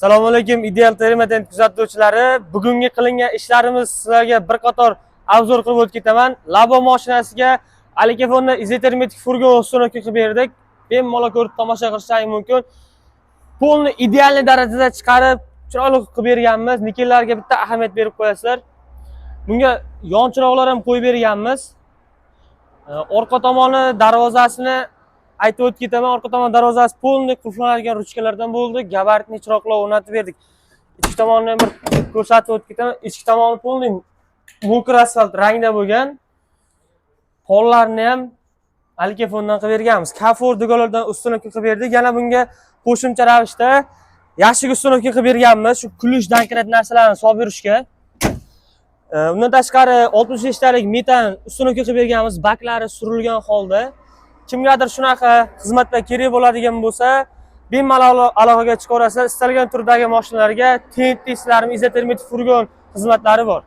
Assalomu alaykum ideal termatent kuzatuvchilari. Bugungi qilingan ishlarimiz sizlarga bir qator obzor qilib o'tib ketaman. Labo mashinasiga Alikefonda izotermetik furgon ustunovka qilib berdik. Bemalol ko'rib tomosha qilishingiz mumkin. Polni ideal darajada chiqarib, chiroyli qilib berganmiz. Nikellarga bitta ahamiyat berib qo'yasizlar. Bunga yon chiroqlar ham qo'yib berganmiz. Orqa tomoni darvozasini aytib o'tib ketaman. Orqa tomon darvozasi polni qulflanadigan ruchkalardan bo'ldi. Gabaritli chiroqlar o'rnatib berdik. Ichki tomonini bir ko'rsatib o'tib ketaman. Ichki tomoni polni mokr asfalt rangda bo'lgan. Pollarni ham Alikefondan qilib berganmiz. Kafor degalardan ustunovka qilib berdik. Yana bunga qo'shimcha ravishda yashik ustunovka qilib berganmiz. Shu kulish dankirat narsalarni solib berishga. Undan tashqari 65 talik metan ustunovka qilib berganmiz. Baklari surilgan holda. Kimgadir shunaqa xizmatlar kerak bo'ladigan bo'lsa, bemalol aloqaga chiqarasizlar. Istalgan turdagi mashinalarga TNT ishlari, izotermetik furgon xizmatlari bor.